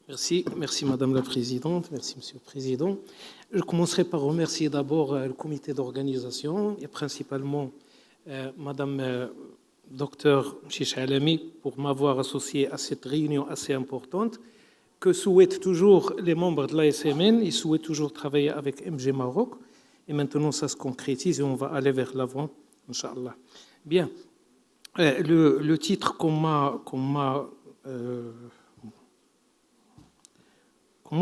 Merci Madame la Présidente, merci Monsieur le Président. Je commencerai par remercier d'abord le comité d'organisation et principalement Madame Docteur Chiche Alami pour m'avoir associé à cette réunion assez importante que souhaitent toujours les membres de l'ASMN. Ils souhaitent toujours travailler avec MG Maroc et maintenant ça se concrétise et on va aller vers l'avant, Inch'Allah. Bien, le titre qu'on m'a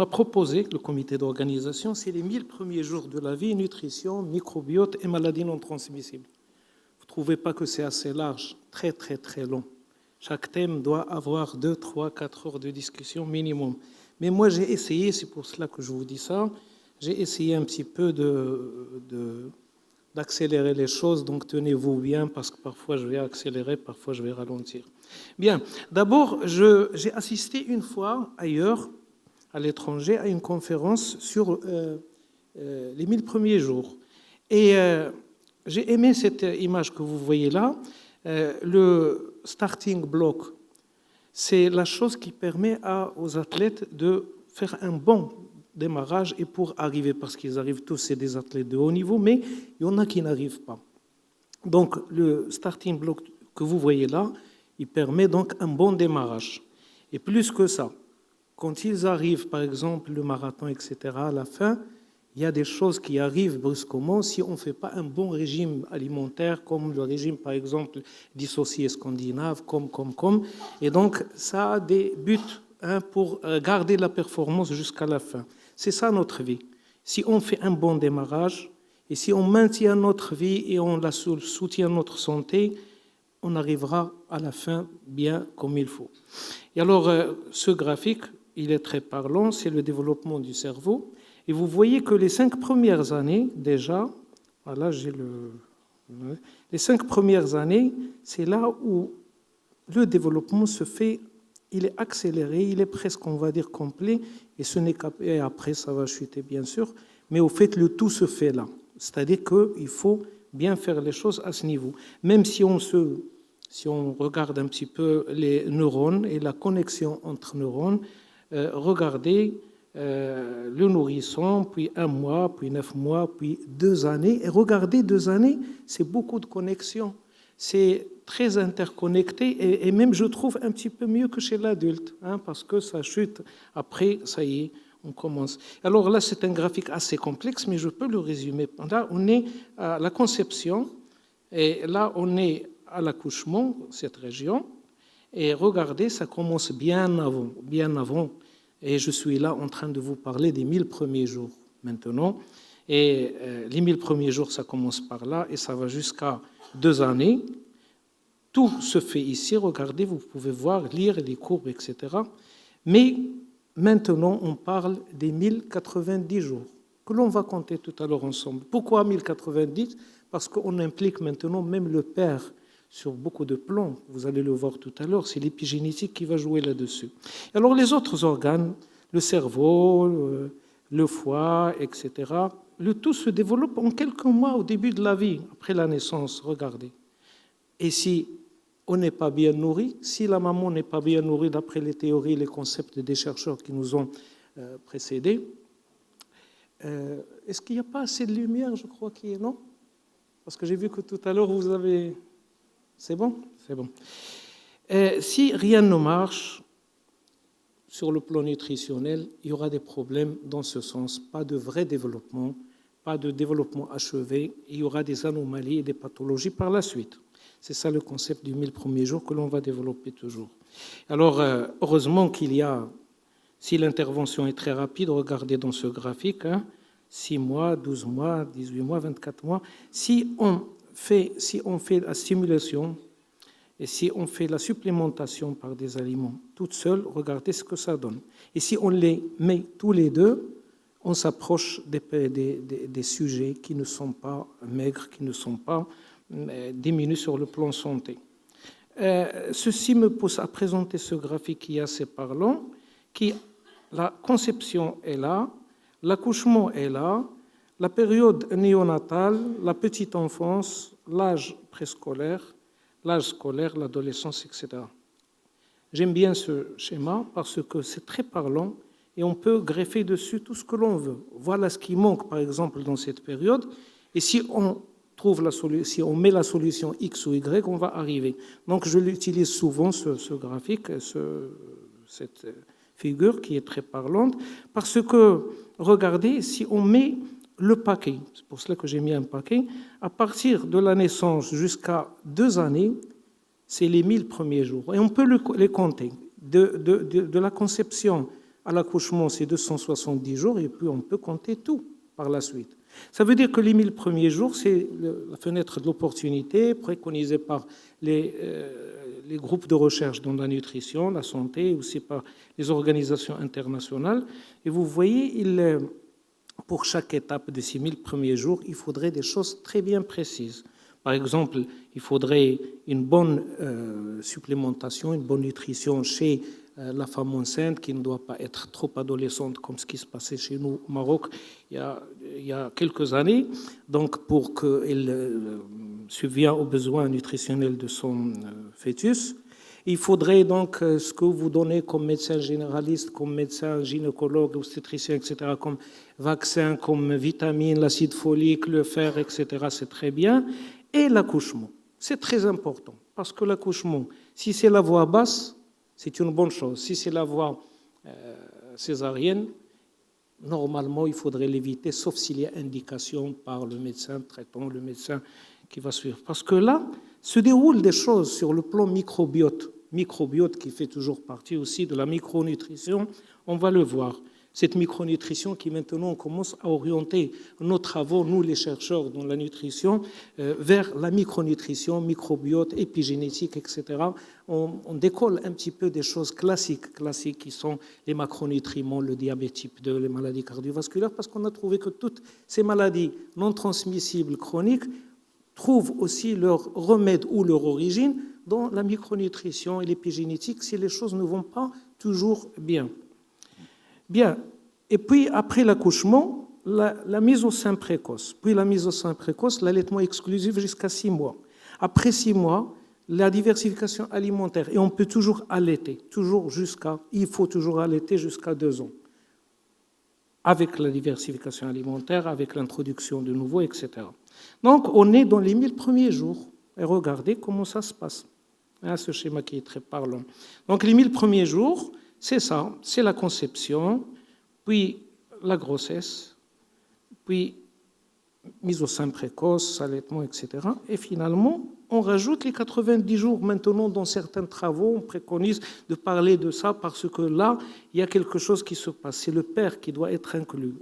proposé, le comité d'organisation, c'est les 1000 premiers jours de la vie, nutrition, microbiote et maladies non transmissibles. Vous ne trouvez pas que c'est assez large, très très très long. Chaque thème doit avoir 2, 3, 4 heures de discussion minimum. Mais moi j'ai essayé, c'est pour cela que je vous dis ça, j'ai essayé un petit peu d'accélérer les choses, donc tenez-vous bien parce que parfois je vais accélérer, parfois je vais ralentir. Bien, d'abord j'ai assisté une fois ailleurs, à l'étranger, à une conférence sur les 1000 premiers jours. Et j'ai aimé cette image que vous voyez là. Le starting block, c'est la chose qui permet aux athlètes de faire un bon démarrage et pour arriver, parce qu'ils arrivent tous, c'est des athlètes de haut niveau, mais il y en a qui n'arrivent pas. Donc, le starting block que vous voyez là, il permet donc un bon démarrage. Et plus que ça, quand ils arrivent, par exemple, le marathon, etc., à la fin, il y a des choses qui arrivent brusquement si on ne fait pas un bon régime alimentaire, comme le régime, par exemple, dissocié scandinave, comme. Et donc, ça a des buts pour garder la performance jusqu'à la fin. C'est ça notre vie. Si on fait un bon démarrage, et si on maintient notre vie et on soutient notre santé, on arrivera à la fin bien comme il faut. Et alors, ce graphique, il est très parlant, c'est le développement du cerveau. Et vous voyez que les 5 premières années, déjà, voilà, les 5 premières années, c'est là où le développement se fait, il est accéléré, il est presque, on va dire, complet, et après, ça va chuter, bien sûr, mais au fait, le tout se fait là. C'est-à-dire qu'il faut bien faire les choses à ce niveau. Même si on regarde un petit peu les neurones et la connexion entre neurones, regardez le nourrisson, puis 1 mois, puis 9 mois, puis 2 années. Et regardez, 2 années, c'est beaucoup de connexions. C'est très interconnecté et même, je trouve, un petit peu mieux que chez l'adulte, parce que ça chute. Après, ça y est, on commence. Alors là, c'est un graphique assez complexe, mais je peux le résumer. Là, on est à la conception et là, on est à l'accouchement, cette région. Et regardez, ça commence bien avant. Et je suis là en train de vous parler des 1000 premiers jours maintenant. Et les 1000 premiers jours, ça commence par là et ça va jusqu'à 2 années. Tout se fait ici. Regardez, vous pouvez voir, lire les courbes, etc. Mais maintenant, on parle des 1090 jours que l'on va compter tout à l'heure ensemble. Pourquoi 1090 ? Parce qu'on implique maintenant même le père sur beaucoup de plans, vous allez le voir tout à l'heure, c'est l'épigénétique qui va jouer là-dessus. Alors les autres organes, le cerveau, le foie, etc., le tout se développe en quelques mois au début de la vie, après la naissance, regardez. Et si on n'est pas bien nourri, si la maman n'est pas bien nourrie d'après les théories, les concepts des chercheurs qui nous ont précédés, est-ce qu'il n'y a pas assez de lumière, je crois qu'il y a, non ? Parce que j'ai vu que tout à l'heure, vous avez... C'est bon ? C'est bon. Si rien ne marche sur le plan nutritionnel, il y aura des problèmes dans ce sens. Pas de vrai développement, pas de développement achevé. Il y aura des anomalies et des pathologies par la suite. C'est ça le concept du 1000 premiers jours que l'on va développer toujours. Alors, heureusement qu'il y a, si l'intervention est très rapide, regardez dans ce graphique, 6 mois, 12 mois, 18 mois, 24 mois. Si on fait la stimulation et si on fait la supplémentation par des aliments toutes seules, regardez ce que ça donne. Et si on les met tous les deux, on s'approche des sujets qui ne sont pas maigres, qui ne sont pas diminués sur le plan santé. Ceci me pousse à présenter ce graphique qui est assez parlant, la conception est là, l'accouchement est là, la période néonatale, la petite enfance, l'âge préscolaire, l'âge scolaire, l'adolescence, etc. J'aime bien ce schéma parce que c'est très parlant et on peut greffer dessus tout ce que l'on veut. Voilà ce qui manque, par exemple, dans cette période. Et si on si on met la solution X ou Y, on va arriver. Donc, je l'utilise souvent, ce graphique, cette figure qui est très parlante, parce que, regardez, si on met le paquet, c'est pour cela que j'ai mis un paquet, à partir de la naissance jusqu'à 2 années, c'est les 1000 premiers jours. Et on peut les compter. De la conception à l'accouchement, c'est 270 jours, et puis on peut compter tout par la suite. Ça veut dire que les 1000 premiers jours, c'est la fenêtre de l'opportunité préconisée par les groupes de recherche dans la nutrition, la santé, aussi par les organisations internationales. Et vous voyez, pour chaque étape de ces 1000 premiers jours, il faudrait des choses très bien précises. Par exemple, il faudrait une bonne supplémentation, une bonne nutrition chez la femme enceinte qui ne doit pas être trop adolescente comme ce qui se passait chez nous au Maroc il y a quelques années, donc pour qu'elle subvienne aux besoins nutritionnels de son fœtus. Il faudrait donc ce que vous donnez comme médecin généraliste, comme médecin gynécologue, obstétricien, etc., comme vaccin, comme vitamines, l'acide folique, le fer, etc., c'est très bien. Et l'accouchement, c'est très important, parce que l'accouchement, si c'est la voie basse, c'est une bonne chose. Si c'est la voie césarienne, normalement, il faudrait l'éviter, sauf s'il y a indication par le médecin traitant, le médecin qui va suivre. Parce que là, se déroulent des choses sur le plan microbiote qui fait toujours partie aussi de la micronutrition, on va le voir. Cette micronutrition qui maintenant on commence à orienter nos travaux, nous les chercheurs dans la nutrition, vers la micronutrition, microbiote, épigénétique, etc. On décolle un petit peu des choses classiques qui sont les macronutriments, le diabète type 2, les maladies cardiovasculaires, parce qu'on a trouvé que toutes ces maladies non transmissibles chroniques trouvent aussi leur remède ou leur origine dans la micronutrition et l'épigénétique si les choses ne vont pas toujours bien. Bien, et puis après l'accouchement, la mise au sein précoce. Puis la mise au sein précoce, l'allaitement exclusif jusqu'à 6 mois. Après 6 mois, la diversification alimentaire. Et on peut toujours allaiter, il faut toujours allaiter jusqu'à 2 ans. Avec la diversification alimentaire, avec l'introduction de nouveaux, etc. Donc, on est dans les 1000 premiers jours. Et regardez comment ça se passe. Ce schéma qui est très parlant. Donc, les 1000 premiers jours, c'est ça, c'est la conception, puis la grossesse, puis mise au sein précoce, allaitement, etc. Et finalement, on rajoute les 90 jours. Maintenant, dans certains travaux, on préconise de parler de ça parce que là, il y a quelque chose qui se passe. C'est le père qui doit être inclus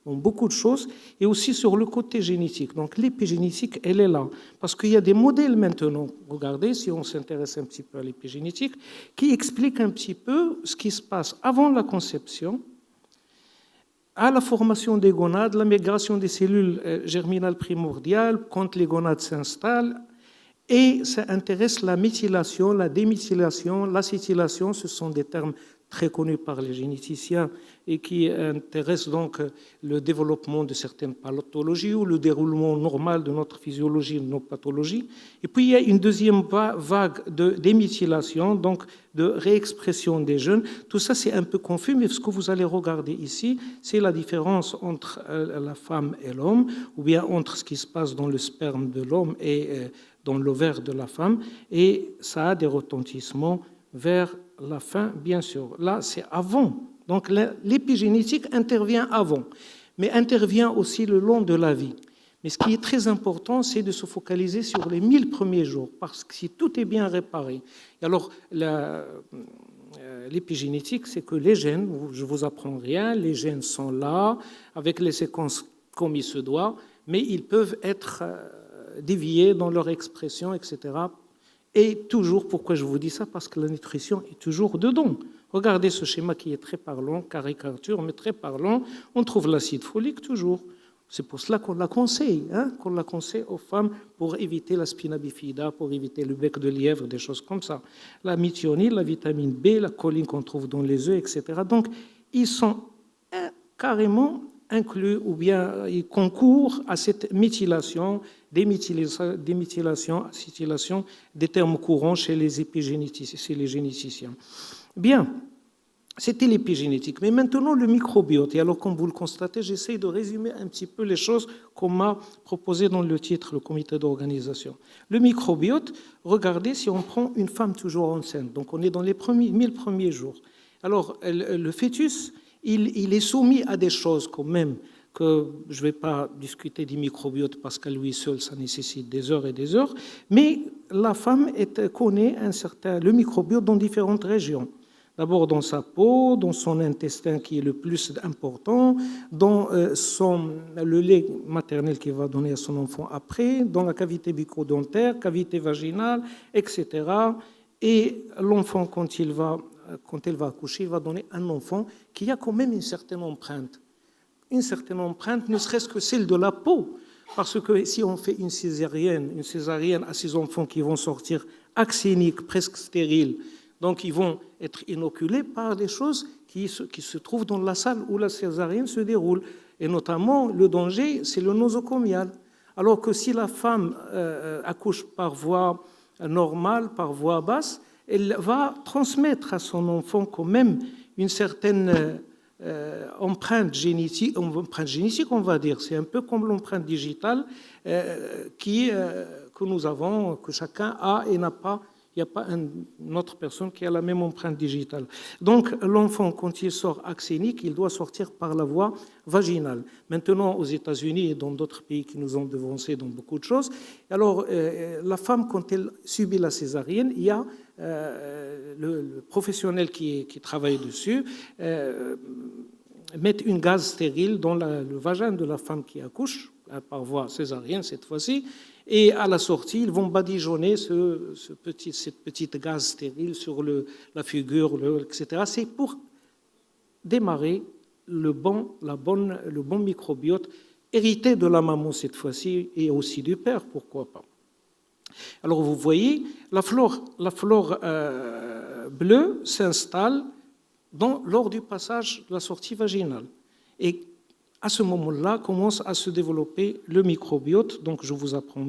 dans beaucoup de choses, et aussi sur le côté génétique. Donc l'épigénétique, elle est là. Parce qu'il y a des modèles maintenant, regardez, si on s'intéresse un petit peu à l'épigénétique, qui expliquent un petit peu ce qui se passe avant la conception, à la formation des gonades, la migration des cellules germinales primordiales, quand les gonades s'installent, et ça intéresse la méthylation, la déméthylation, l'acétylation, ce sont des termes très connus par les généticiens et qui intéressent donc le développement de certaines pathologies ou le déroulement normal de notre physiologie, de nos pathologies. Et puis il y a une deuxième vague de déméthylation, donc de réexpression des gènes. Tout ça, c'est un peu confus, mais ce que vous allez regarder ici, c'est la différence entre la femme et l'homme, ou bien entre ce qui se passe dans le sperme de l'homme et dans l'ovaire de la femme, et ça a des retentissements vers la fin, bien sûr. Là, c'est avant. Donc, l'épigénétique intervient avant, mais intervient aussi le long de la vie. Mais ce qui est très important, c'est de se focaliser sur les 1000 premiers jours, parce que si tout est bien réparé. Alors, l'épigénétique, c'est que les gènes, je ne vous apprends rien, les gènes sont là, avec les séquences comme il se doit, mais ils peuvent être déviés dans leur expression, etc. Et toujours, pourquoi je vous dis ça? Parce que la nutrition est toujours dedans. Regardez ce schéma qui est très parlant, caricature, mais très parlant. On trouve l'acide folique toujours. C'est pour cela qu'on la conseille, qu'on la conseille aux femmes pour éviter la spina bifida, pour éviter le bec de lièvre, des choses comme ça. La méthionine, la vitamine B, la choline qu'on trouve dans les œufs, etc. Donc, ils sont carrément inclut ou bien il concourt à cette méthylation, déméthylation, acétylation des termes courants chez les généticiens. Bien, c'était l'épigénétique. Mais maintenant, le microbiote. Et alors, comme vous le constatez, j'essaie de résumer un petit peu les choses qu'on m'a proposées dans le titre, le comité d'organisation. Le microbiote, regardez si on prend une femme toujours enceinte. Donc, on est dans les 1000 premiers jours. Alors, le fœtus, il est soumis à des choses quand même que je ne vais pas discuter du microbiote parce qu'à lui seul, ça nécessite des heures et des heures, mais la femme connaît le microbiote dans différentes régions. D'abord dans sa peau, dans son intestin qui est le plus important, dans le lait maternel qu'il va donner à son enfant après, dans la cavité bucco-dentaire, cavité vaginale, etc. Et l'enfant, quand elle va accoucher, il va donner un enfant qui a quand même une certaine empreinte. Une certaine empreinte, ne serait-ce que celle de la peau. Parce que si on fait une césarienne à ces enfants qui vont sortir axéniques, presque stériles, donc ils vont être inoculés par des choses qui se trouvent dans la salle où la césarienne se déroule. Et notamment, le danger, c'est le nosocomial. Alors que si la femme accouche par voie normale, par voie basse, elle va transmettre à son enfant quand même une certaine empreinte génétique, on va dire. C'est un peu comme l'empreinte digitale que nous avons, que chacun a et n'a pas. Il n'y a pas une autre personne qui a la même empreinte digitale. Donc, l'enfant, quand il sort axénique, il doit sortir par la voie vaginale. Maintenant, aux États-Unis et dans d'autres pays qui nous ont devancés dans beaucoup de choses, alors, la femme, quand elle subit la césarienne, il y a le professionnel qui travaille dessus, met une gaz stérile dans le vagin de la femme qui accouche, par voie césarienne cette fois-ci, et à la sortie, ils vont badigeonner cette petite gaz stérile sur la figure, etc. C'est pour démarrer le bon microbiote hérité de la maman cette fois-ci et aussi du père, pourquoi pas. Alors vous voyez, la flore bleue s'installe lors du passage de la sortie vaginale. Et à ce moment-là, commence à se développer le microbiote. Donc, je vous apprends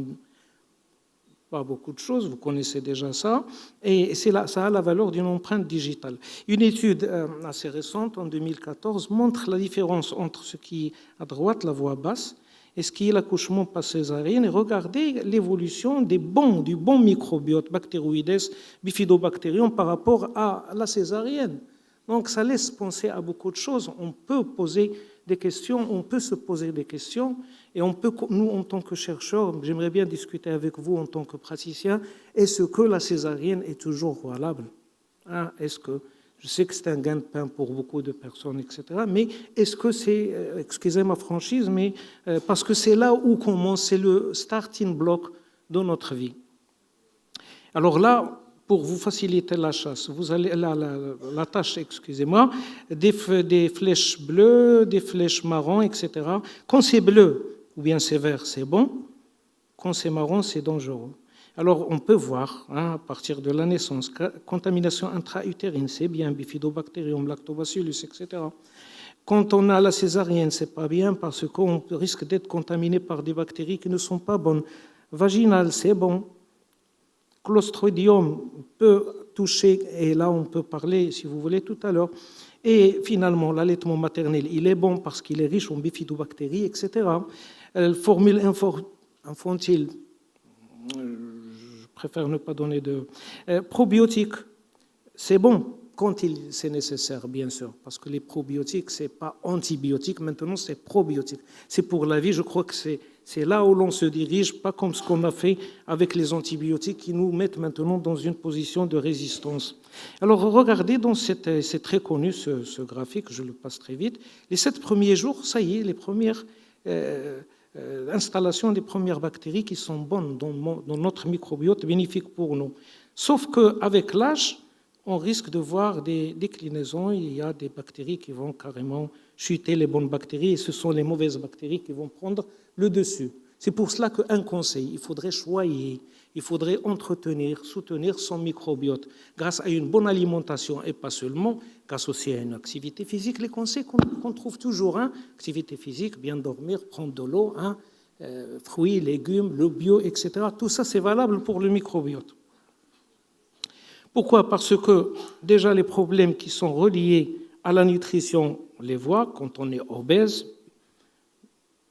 pas beaucoup de choses, vous connaissez déjà ça. Et ça a la valeur d'une empreinte digitale. Une étude assez récente, en 2014, montre la différence entre ce qui est à droite, la voie basse, et ce qui est l'accouchement par césarienne. Et regardez l'évolution du bon microbiote, Bacteroides, Bifidobacterium, par rapport à la césarienne. Donc, ça laisse penser à beaucoup de choses. On peut se poser des questions, et nous, en tant que chercheurs, j'aimerais bien discuter avec vous en tant que praticien, est-ce que la césarienne est toujours valable ? Je sais que c'est un gain de pain pour beaucoup de personnes, etc., mais est-ce que c'est, excusez ma franchise, mais parce que c'est là où commence, c'est le starting block de notre vie. Alors là, pour vous faciliter la chasse, vous allez la tâche, excusez-moi, des flèches bleues, des flèches marron, etc. Quand c'est bleu ou bien c'est vert, c'est bon. Quand c'est marron, c'est dangereux. Alors on peut voir, à partir de la naissance, contamination intra-utérine, c'est bien, Bifidobacterium, Lactobacillus, etc. Quand on a la césarienne, c'est pas bien parce qu'on risque d'être contaminé par des bactéries qui ne sont pas bonnes. Vaginal, c'est bon. Clostridium peut toucher, et là on peut parler, si vous voulez, tout à l'heure. Et finalement, l'allaitement maternel, il est bon parce qu'il est riche en bifidobactéries, etc. Formule infantile, je préfère ne pas donner de... probiotiques, c'est bon quand c'est nécessaire, bien sûr, parce que les probiotiques, ce n'est pas antibiotiques, maintenant c'est probiotiques. C'est pour la vie, je crois que c'est là où l'on se dirige, pas comme ce qu'on a fait avec les antibiotiques qui nous mettent maintenant dans une position de résistance. Alors regardez, c'est très connu ce graphique, je le passe très vite. Les 7 premiers jours, ça y est, les premières installations des premières bactéries qui sont bonnes dans notre microbiote, bénéfiques pour nous. Sauf qu'avec l'âge, on risque de voir des déclinaisons. Il y a des bactéries qui vont carrément chuter, les bonnes bactéries, et ce sont les mauvaises bactéries qui vont prendre le dessus. C'est pour cela qu'un conseil, il faudrait choyer, il faudrait entretenir, soutenir son microbiote grâce à une bonne alimentation et pas seulement grâce aussi à une activité physique. Les conseils qu'on trouve toujours, activité physique, bien dormir, prendre de l'eau, fruits, légumes, le bio, etc. Tout ça, c'est valable pour le microbiote. Pourquoi ? Parce que déjà les problèmes qui sont reliés à la nutrition, on les voit quand on est obèse,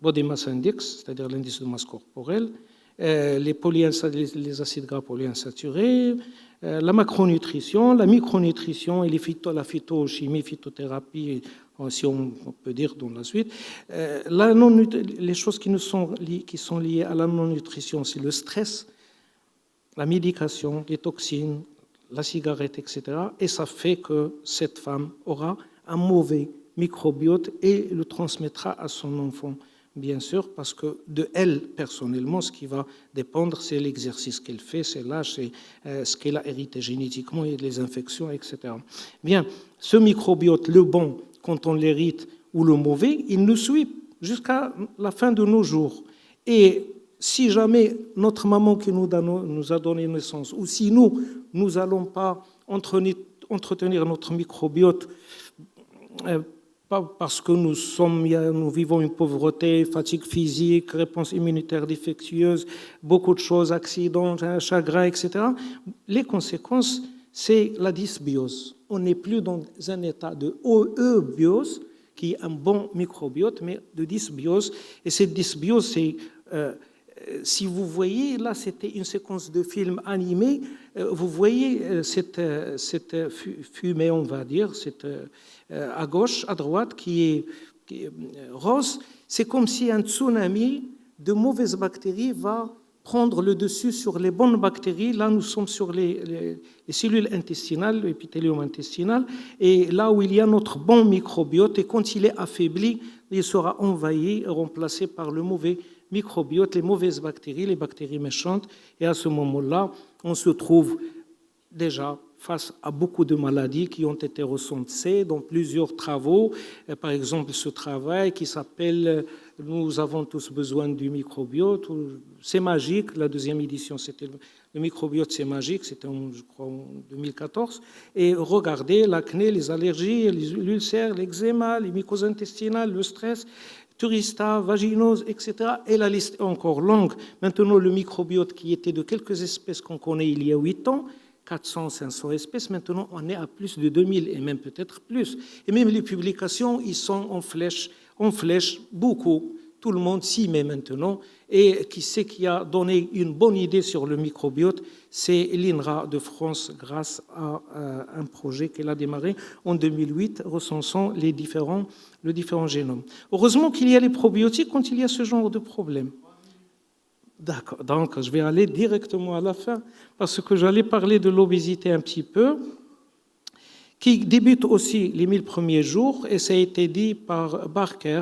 body mass index, c'est-à-dire l'indice de masse corporelle, les acides gras polyinsaturés, la macronutrition, la micronutrition et la phytochimie, phytothérapie, si on peut dire dans la suite. Les choses qui sont liées à la non-nutrition, c'est le stress, la médication, les toxines, la cigarette, etc. Et ça fait que cette femme aura un mauvais microbiote et le transmettra à son enfant. Bien sûr, parce que de elle, personnellement, ce qui va dépendre, c'est l'exercice qu'elle fait, c'est l'âge, c'est ce qu'elle a hérité génétiquement et les infections, etc. Bien, ce microbiote, le bon, quand on l'hérite, ou le mauvais, il nous suit jusqu'à la fin de nos jours. Et si jamais notre maman qui nous a donné naissance, ou si nous n'allons pas entretenir notre microbiote, pas parce que nous vivons une pauvreté, fatigue physique, réponse immunitaire défectueuse, beaucoup de choses, accidents, chagrin, etc. Les conséquences, c'est la dysbiose. On n'est plus dans un état de eubiose, qui est un bon microbiote, mais de dysbiose. Et cette dysbiose, c'est... si vous voyez, là, c'était une séquence de film animé. Vous voyez cette fumée, on va dire, à gauche, à droite, qui est rose. C'est comme si un tsunami de mauvaises bactéries va prendre le dessus sur les bonnes bactéries. Là, nous sommes sur les cellules intestinales, l'épithélium intestinal, et là où il y a notre bon microbiote, et quand il est affaibli, il sera envahi et remplacé par le mauvais microbiote, les mauvaises bactéries, les bactéries méchantes. Et à ce moment-là, on se trouve déjà face à beaucoup de maladies qui ont été recensées dans plusieurs travaux. Par exemple, ce travail qui s'appelle « Nous avons tous besoin du microbiote ». C'est magique, la deuxième édition, c'était le microbiote, c'est magique, c'était je crois en 2014. Et regardez l'acné, les allergies, l'ulcère, l'eczéma, les mycoses intestinales, le stress, turista, vaginose, etc. Et la liste est encore longue. Maintenant, le microbiote qui était de quelques espèces qu'on connaît il y a 8 ans, 400, 500 espèces, maintenant on est à plus de 2000 et même peut-être plus. Et même les publications, ils sont en flèche beaucoup. Tout le monde s'y met maintenant. Et qui sait qui a donné une bonne idée sur le microbiote, c'est l'INRA de France grâce à un projet qu'elle a démarré en 2008, recensant le différent génome. Heureusement qu'il y a les probiotiques quand il y a ce genre de problème. D'accord, donc je vais aller directement à la fin, parce que j'allais parler de l'obésité un petit peu, qui débute aussi les 1000 premiers jours, et ça a été dit par Barker,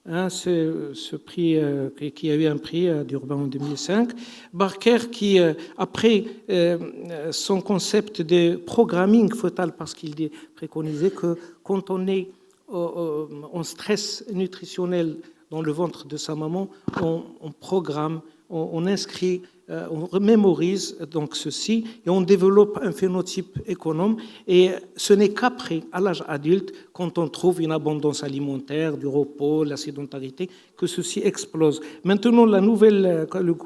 ce prix, qui a eu un prix d'Urban en 2005. Barker qui, après son concept de programming fœtal, parce qu'il préconisait que quand on est en stress nutritionnel dans le ventre de sa maman, on programme, on inscrit, on mémorise donc ceci et on développe un phénotype économe. Et ce n'est qu'après, à l'âge adulte, quand on trouve une abondance alimentaire, du repos, la sédentarité, que ceci explose. Maintenant, le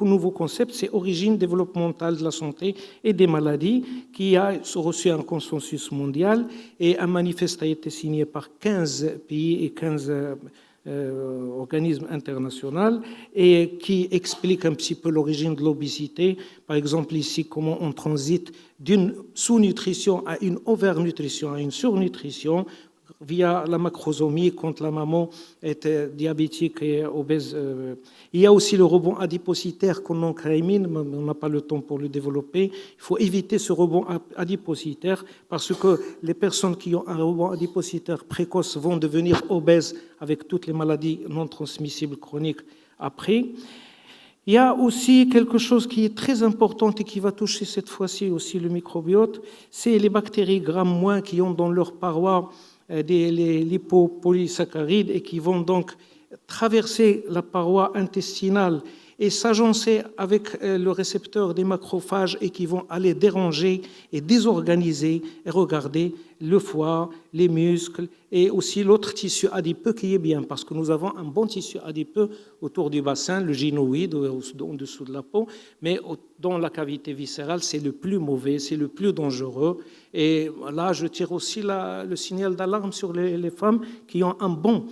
nouveau concept, c'est origine développementale de la santé et des maladies, qui a reçu un consensus mondial, et un manifeste a été signé par 15 pays et 15 organisme international, et qui explique un petit peu l'origine de l'obésité. Par exemple, ici, comment on transite d'une sous-nutrition à une overnutrition, à une surnutrition, via la macrosomie, quand la maman est diabétique et obèse. Il y a aussi le rebond adipocytaire qu'on incrimine, mais on n'a pas le temps pour le développer. Il faut éviter ce rebond adipocytaire, parce que les personnes qui ont un rebond adipocytaire précoce vont devenir obèses avec toutes les maladies non transmissibles chroniques après. Il y a aussi quelque chose qui est très important et qui va toucher cette fois-ci aussi le microbiote, c'est les bactéries Gram- qui ont dans leur paroi les lipopolysaccharides et qui vont donc traverser la paroi intestinale et s'agencer avec le récepteur des macrophages et qui vont aller déranger et désorganiser et regarder le foie, les muscles et aussi l'autre tissu adipeux qui est bien, parce que nous avons un bon tissu adipeux autour du bassin, le gynoïde en dessous de la peau, mais dans la cavité viscérale, c'est le plus mauvais, c'est le plus dangereux. Et là, je tire aussi le signal d'alarme sur les femmes qui ont un bon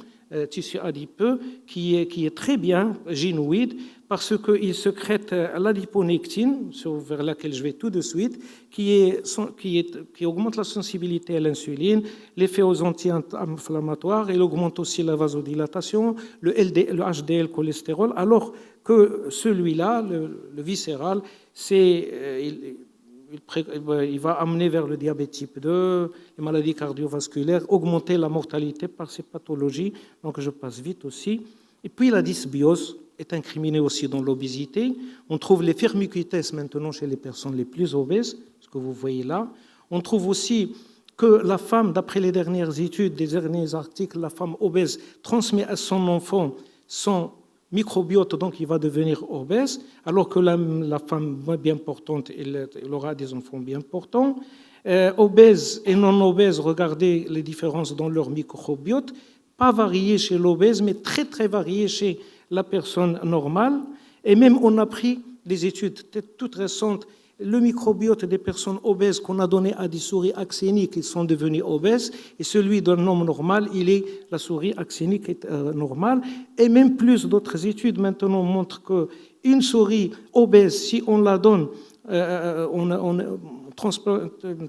tissu adipeux qui est très bien gynoïde, parce qu'il sécrète l'adiponectine, vers laquelle je vais tout de suite, qui augmente la sensibilité à l'insuline, l'effet aux anti-inflammatoires, il augmente aussi la vasodilatation, le HDL cholestérol, alors que celui-là, le viscéral, il va amener vers le diabète type 2, les maladies cardiovasculaires, augmenter la mortalité par ces pathologies, donc je passe vite aussi. Et puis la dysbiose est incriminée aussi dans l'obésité. On trouve les firmicutes maintenant chez les personnes les plus obèses, ce que vous voyez là. On trouve aussi que la femme, d'après les dernières études, des derniers articles, la femme obèse transmet à son enfant son microbiote, donc il va devenir obèse, alors que la femme bien portante, elle aura des enfants bien portants. Obèses et non obèses, regardez les différences dans leur microbiote, pas variées chez l'obèse, mais très très variées chez la personne normale. Et même on a pris des études toutes récentes, le microbiote des personnes obèses qu'on a donné à des souris axéniques, ils sont devenus obèses, et celui d'un homme normal, la souris axénique est normale. Et même plus d'autres études maintenant montrent qu'une souris obèse, si on la donne,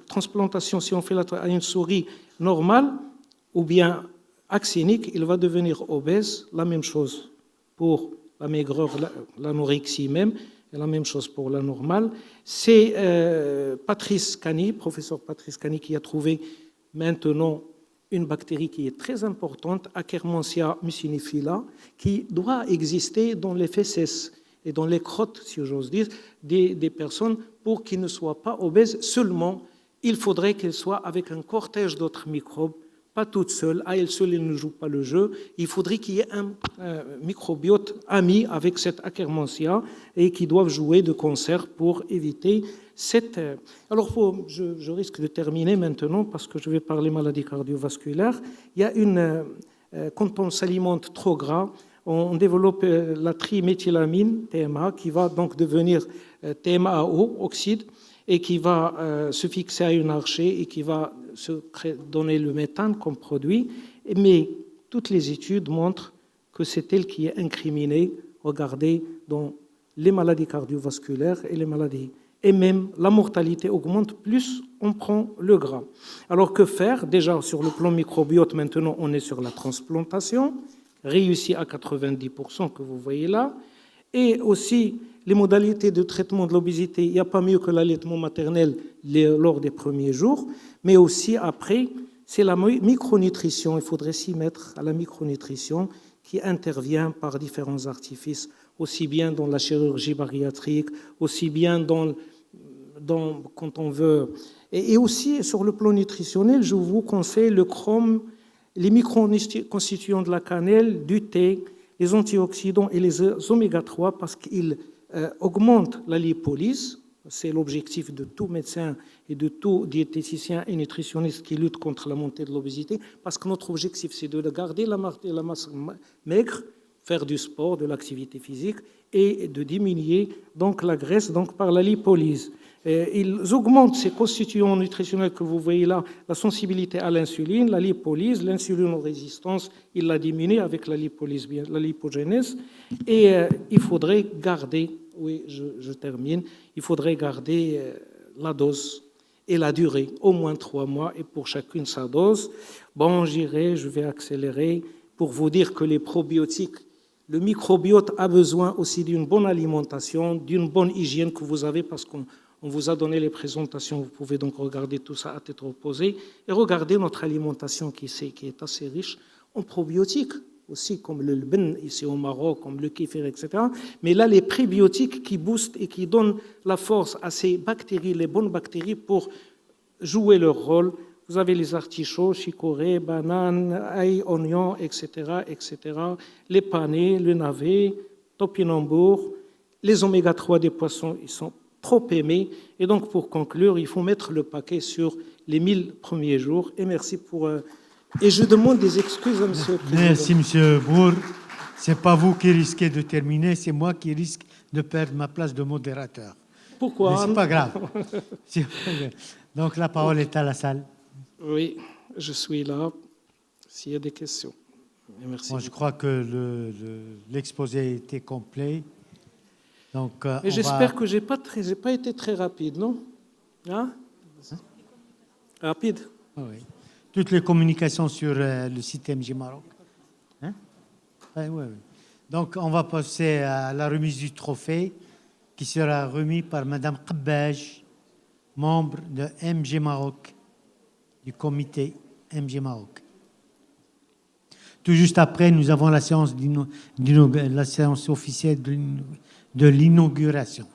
transplantation, si on fait à une souris normale ou bien axénique, il va devenir obèse. La même chose pour la maigreur, l'anorexie même, et la même chose pour la normale. C'est Patrice Cani, professeur Patrice Cani, qui a trouvé maintenant une bactérie qui est très importante, Akkermansia mucinifila, qui doit exister dans les fesses et dans les crottes, si j'ose dire, des personnes pour qu'ils ne soient pas obèses. Seulement, il faudrait qu'elles soient avec un cortège d'autres microbes, pas toute seule. À elle seule, elle ne joue pas le jeu. Il faudrait qu'il y ait un microbiote ami avec cette Akkermansia et qui doivent jouer de concert pour éviter cette... Alors, je risque de terminer maintenant parce que je vais parler maladies cardiovasculaires. Il y a quand on s'alimente trop gras, on développe la triméthylamine, TMA, qui va donc devenir TMAO, oxyde, et qui va se fixer à une archée et qui va donner le méthane comme produit. Mais toutes les études montrent que c'est elle qui est incriminée, regardez, dans les maladies cardiovasculaires et les maladies. Et même la mortalité augmente plus on prend le gras. Alors que faire? Déjà, sur le plan microbiote, maintenant, on est sur la transplantation, réussie à 90%, que vous voyez là. Et aussi, les modalités de traitement de l'obésité, il n'y a pas mieux que l'allaitement maternel lors des premiers jours, mais aussi après, c'est la micronutrition. Il faudrait s'y mettre à la micronutrition qui intervient par différents artifices, aussi bien dans la chirurgie bariatrique, aussi bien quand on veut. Et aussi, sur le plan nutritionnel, je vous conseille le chrome, les microconstituants de la cannelle, du thé, les antioxydants et les oméga 3 parce qu'ils augmentent la lipolyse. C'est l'objectif de tout médecin et de tout diététicien et nutritionniste qui lutte contre la montée de l'obésité, parce que notre objectif, c'est de garder la masse maigre, faire du sport, de l'activité physique, et de diminuer donc la graisse donc par la lipolyse. Ils augmentent ces constituants nutritionnels que vous voyez là, la sensibilité à l'insuline, la lipolyse, l'insulinorésistance, ils la diminuent avec la lipolyse, la lipogénèse. Et il faudrait garder, oui, je termine, il faudrait garder la dose et la durée, au moins 3 mois, et pour chacune sa dose. Bon, je vais accélérer pour vous dire que les probiotiques, le microbiote a besoin aussi d'une bonne alimentation, d'une bonne hygiène que vous avez parce qu'on vous a donné les présentations. Vous pouvez donc regarder tout ça à tête reposée et regarder notre alimentation qui est assez riche en probiotiques aussi, comme le lben ici au Maroc, comme le kéfir, etc. Mais là, les prébiotiques qui boostent et qui donnent la force à ces bactéries, les bonnes bactéries, pour jouer leur rôle. Vous avez les artichauts, chicorée, bananes, ail, oignons, etc., etc. Les panais, le navet, topinambour, Les oméga 3 des poissons, ils sont trop aimés. Et donc, pour conclure, il faut mettre le paquet sur les 1000 premiers jours. Et merci pour... Et je demande des excuses à M. le Président. Merci, M. Bourg. Ce n'est pas vous qui risquez de terminer, c'est moi qui risque de perdre ma place de modérateur. Pourquoi? Mais ce n'est pas grave. Donc, la parole est à la salle. Oui, je suis là, s'il y a des questions. Merci. Bon, je crois que l'exposé a été complet. Donc, mais j'espère que je n'ai pas été très rapide, non? Hein? Rapide? Oui. Toutes les communications sur le site MJ Maroc. Hein? Oui, oui. Donc, on va passer à la remise du trophée qui sera remis par Mme Qabbaj, membre de MG Maroc, du comité MG Maroc. Tout juste après, nous avons la séance officielle de l'inauguration.